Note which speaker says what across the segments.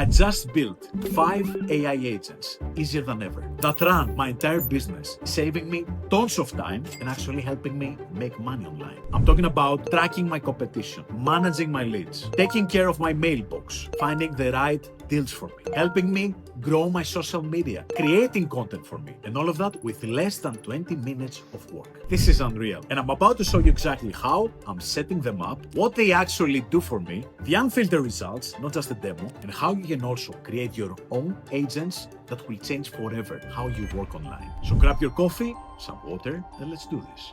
Speaker 1: I just built 5 AI agents, easier than ever, that run my entire business, saving me tons of time and actually helping me make money online. I'm talking about tracking my competition, managing my leads, taking care of my mailbox, finding the right deals for me, helping me grow my social media, creating content for me, and all of that with less than 20 minutes of work. This is unreal. And I'm about to show you exactly how I'm setting them up, what they actually do for me, the unfiltered results, not just a demo, and how you can also create your own agents that will change forever how you work online. So grab your coffee, some water, and let's do this.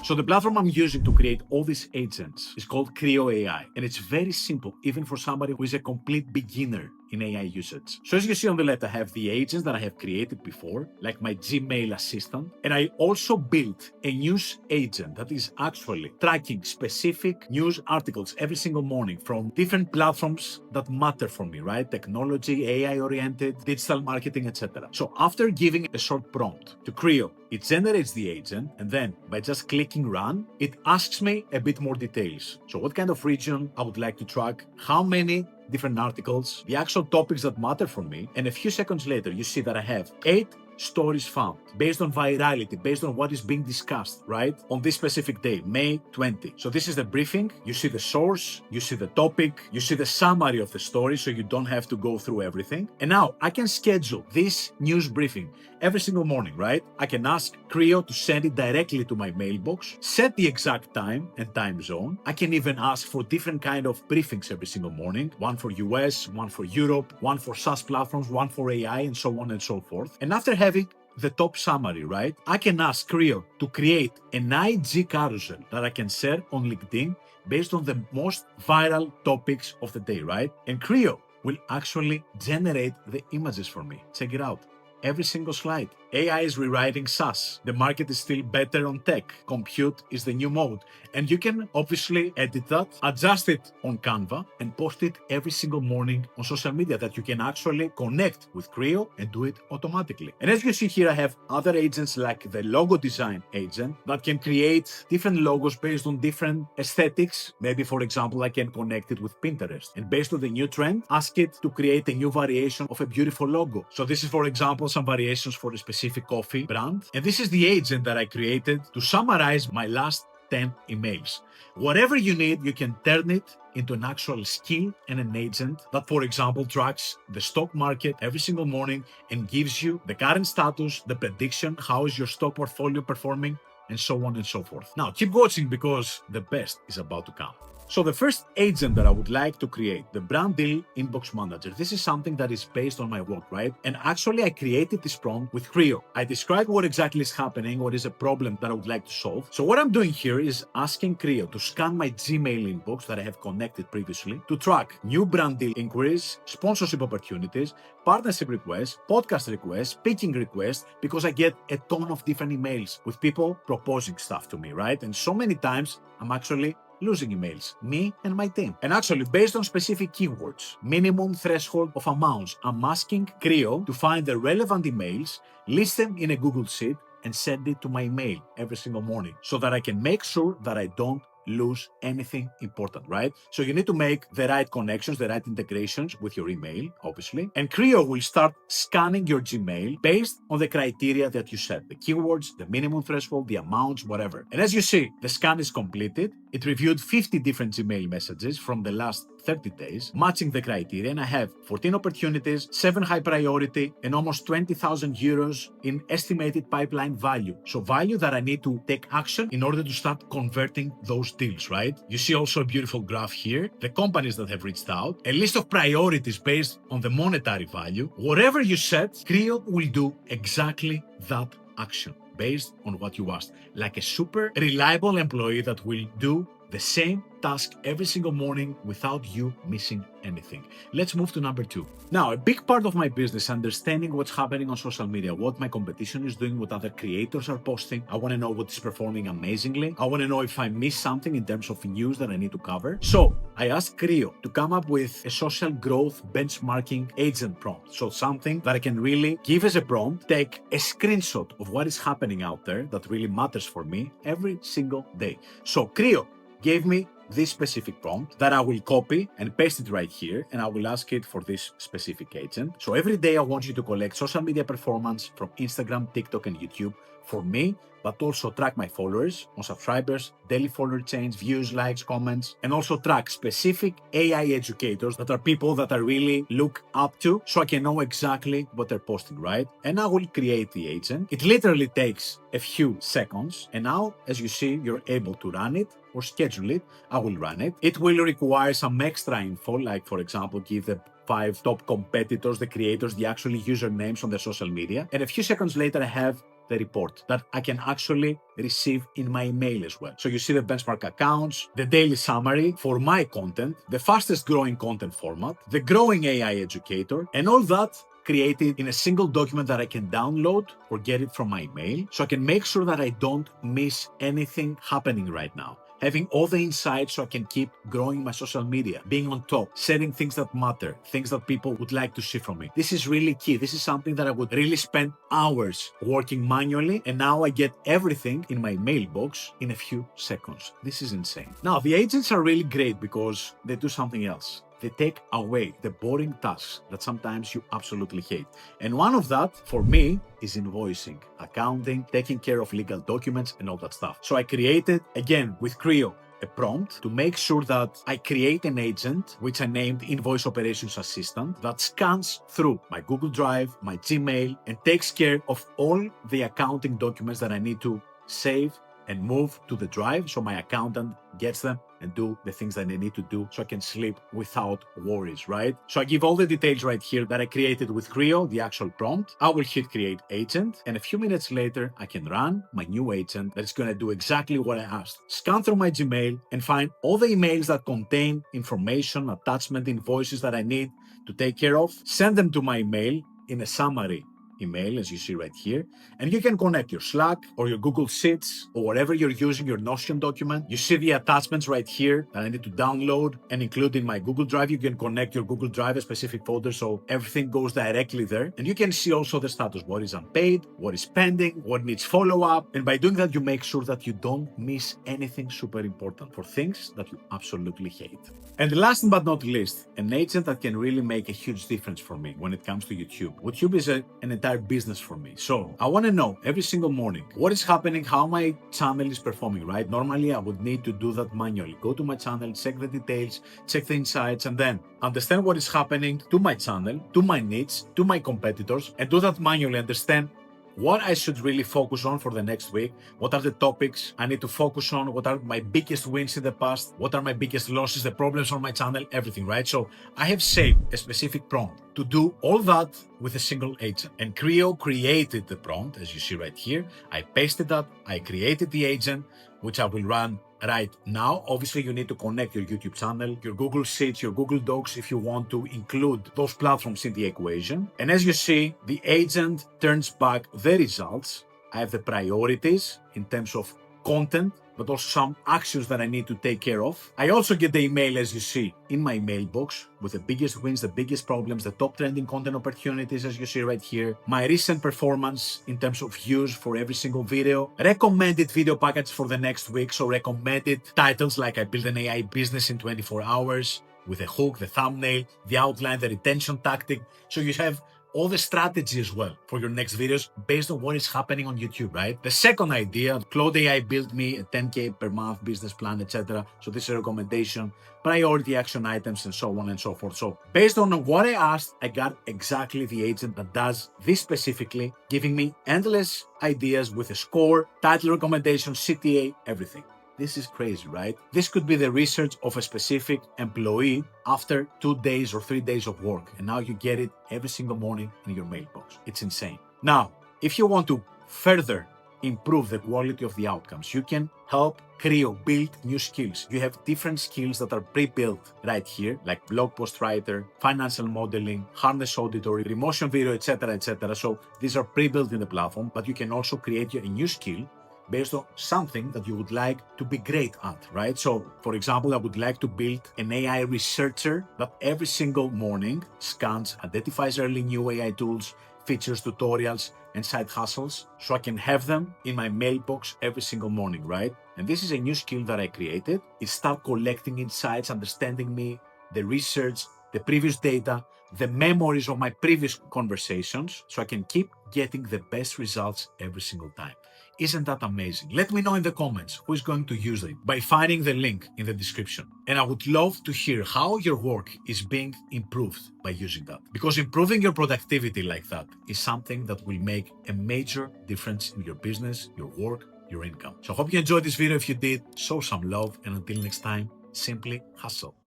Speaker 1: So the platform I'm using to create all these agents is called Creo AI, and it's very simple, even for somebody who is a complete beginner in AI usage. So as you see on the left, I have the agents that I have created before, like my Gmail assistant, and I also built a news agent that is actually tracking specific news articles every single morning from different platforms that matter for me, right? Technology, AI-oriented, digital marketing, etc. So after giving a short prompt to Creo, it generates the agent, and then by just clicking run, it asks me a bit more details. So what kind of region I would like to track, how many different articles, the actual topics that matter for me, and a few seconds later, you see that I have 8 stories found based on virality, based on what is being discussed, right? On this specific day, May 20. So this is the briefing. You see the source, you see the topic, you see the summary of the story, so you don't have to go through everything. And now I can schedule this news briefing every single morning, right? I can ask Creo to send it directly to my mailbox, set the exact time and time zone. I can even ask for different kind of briefings every single morning, one for US, one for Europe, one for SaaS platforms, one for AI, and so on and so forth. And after having the top summary, right, I can ask Creo to create an IG carousel that I can share on LinkedIn based on the most viral topics of the day, right? And Creo will actually generate the images for me. Check it out. Every single slide. AI is rewriting SaaS. The market is still better on tech. Compute is the new mode. And you can obviously edit that, adjust it on Canva, and post it every single morning on social media that you can actually connect with Creo and do it automatically. And as you see here, I have other agents like the logo design agent that can create different logos based on different aesthetics. Maybe, for example, I can connect it with Pinterest. And based on the new trend, ask it to create a new variation of a beautiful logo. So this is, for example, some variations for a specific coffee brand. And this is the agent that I created to summarize my last 10 emails. Whatever you need, you can turn it into an actual skill and an agent that, for example, tracks the stock market every single morning and gives you the current status, the prediction, how is your stock portfolio performing, and so on and so forth. Now, keep watching because the best is about to come. So the first agent that I would like to create, the brand deal inbox manager, this is something that is based on my work, right? And actually I created this prompt with Creo. I described what exactly is happening, what is a problem that I would like to solve. So what I'm doing here is asking Creo to scan my Gmail inbox that I have connected previously to track new brand deal inquiries, sponsorship opportunities, partnership requests, podcast requests, speaking requests, because I get a ton of different emails with people proposing stuff to me, right? And so many times I'm actually losing emails, me and my team. And actually, based on specific keywords, minimum threshold of amounts, I'm asking Creo to find the relevant emails, list them in a Google Sheet, and send it to my email every single morning so that I can make sure that I don't lose anything important, right? So you need to make the right connections, the right integrations with your email, obviously. And Creo will start scanning your Gmail based on the criteria that you set, the keywords, the minimum threshold, the amounts, whatever. And as you see, the scan is completed. It reviewed 50 different Gmail messages from the last 30 days, matching the criteria, and I have 14 opportunities, 7 high priority, and almost 20,000 euros in estimated pipeline value. So value that I need to take action in order to start converting those deals, right? You see also a beautiful graph here, the companies that have reached out, a list of priorities based on the monetary value. Whatever you set, Creo will do exactly that action based on what you asked, like a super reliable employee that will do the same task every single morning without you missing anything. Let's move to number 2. Now, a big part of my business, understanding what's happening on social media, what my competition is doing, what other creators are posting. I want to know what is performing amazingly. I want to know if I missed something in terms of news that I need to cover. So I asked Creo to come up with a social growth benchmarking agent prompt. So something that I can really give as a prompt, take a screenshot of what is happening out there that really matters for me every single day. So Creo gave me this specific prompt that I will copy and paste it right here, and I will ask it for this specific agent. So every day I want you to collect social media performance from Instagram, TikTok, and YouTube for me, but also track my followers, my subscribers, daily follower change, views, likes, comments, and also track specific AI educators that are people that I really look up to, so I can know exactly what they're posting, right? And I will create the agent. It literally takes a few seconds, and now, as you see, you're able to run it or schedule it. I will run it. It will require some extra info, like for example, give the 5 top competitors, the creators, the actual usernames on their social media. And a few seconds later, I have the report that I can actually receive in my email as well. So you see the benchmark accounts, the daily summary for my content, the fastest growing content format, the growing AI educator, and all that created in a single document that I can download or get it from my email, so I can make sure that I don't miss anything happening right now. Having all the insights so I can keep growing my social media, being on top, setting things that matter, things that people would like to see from me. This is really key. This is something that I would really spend hours working manually, and now I get everything in my mailbox in a few seconds. This is insane. Now, the agents are really great because they do something else. They take away the boring tasks that sometimes you absolutely hate. And one of that, for me, is invoicing, accounting, taking care of legal documents, and all that stuff. So I created, again, with Creo, a prompt to make sure that I create an agent, which I named Invoice Operations Assistant, that scans through my Google Drive, my Gmail, and takes care of all the accounting documents that I need to save and move to the drive, so my accountant gets them and do the things that I need to do, so I can sleep without worries, right? So I give all the details right here that I created with Creo, the actual prompt. I will hit create agent, and a few minutes later, I can run my new agent that is going to do exactly what I asked. Scan through my Gmail and find all the emails that contain information, attachment, invoices that I need to take care of, send them to my email in a summary email, as you see right here, and you can connect your Slack or your Google Sheets or whatever you're using, your Notion document. You see the attachments right here that I need to download and include in my Google Drive. You can connect your Google Drive, a specific folder, so everything goes directly there. And you can see also the status, what is unpaid, what is pending, what needs follow-up. And by doing that, you make sure that you don't miss anything super important for things that you absolutely hate. And last but not least, an agent that can really make a huge difference for me when it comes to YouTube. YouTube is an entire business for me. So I want to know every single morning what is happening, how my channel is performing, right? Normally, I would need to do that manually. Go to my channel, check the details, check the insights, and then understand what is happening to my channel, to my niche, to my competitors, and do that manually. Understand what I should really focus on for the next week, what are the topics I need to focus on, what are my biggest wins in the past, what are my biggest losses, the problems on my channel, everything, right? So I have saved a specific prompt to do all that with a single agent. And Creo created the prompt, as you see right here. I pasted that, I created the agent, which I will run right now. Obviously, you need to connect your YouTube channel, your Google Sheets, your Google Docs if you want to include those platforms in the equation. And as you see, the agent turns back the results. I have the priorities in terms of content, but also some actions that I need to take care of. I also get the email, as you see, in my mailbox with the biggest wins, the biggest problems, the top trending content opportunities, as you see right here, my recent performance in terms of views for every single video, recommended video package for the next week, so recommended titles like I built an AI business in 24 hours, with the hook, the thumbnail, the outline, the retention tactic. So you have all the strategy as well for your next videos based on what is happening on YouTube, right? The second idea, Claude AI built me a 10K per month business plan, etc. So this is a recommendation, priority action items, and so on and so forth. So based on what I asked, I got exactly the agent that does this specifically, giving me endless ideas with a score, title recommendation, CTA, everything. This is crazy, right? This could be the research of a specific employee after 2 days or 3 days of work. And now you get it every single morning in your mailbox. It's insane. Now, if you want to further improve the quality of the outcomes, you can help Creo build new skills. You have different skills that are pre-built right here, like blog post writer, financial modeling, harness auditory, remotion video, etc., etc. So these are pre-built in the platform, but you can also create a new skill based on something that you would like to be great at, right? So, for example, I would like to build an AI researcher that every single morning scans, identifies early new AI tools, features, tutorials, and side hustles, so I can have them in my mailbox every single morning, right? And this is a new skill that I created. It start collecting insights, understanding me, the research, the previous data, the memories of my previous conversations, so I can keep getting the best results every single time. Isn't that amazing? Let me know in the comments who is going to use it by finding the link in the description. And I would love to hear how your work is being improved by using that. Because improving your productivity like that is something that will make a major difference in your business, your work, your income. So I hope you enjoyed this video. If you did, show some love. And until next time, simply hustle.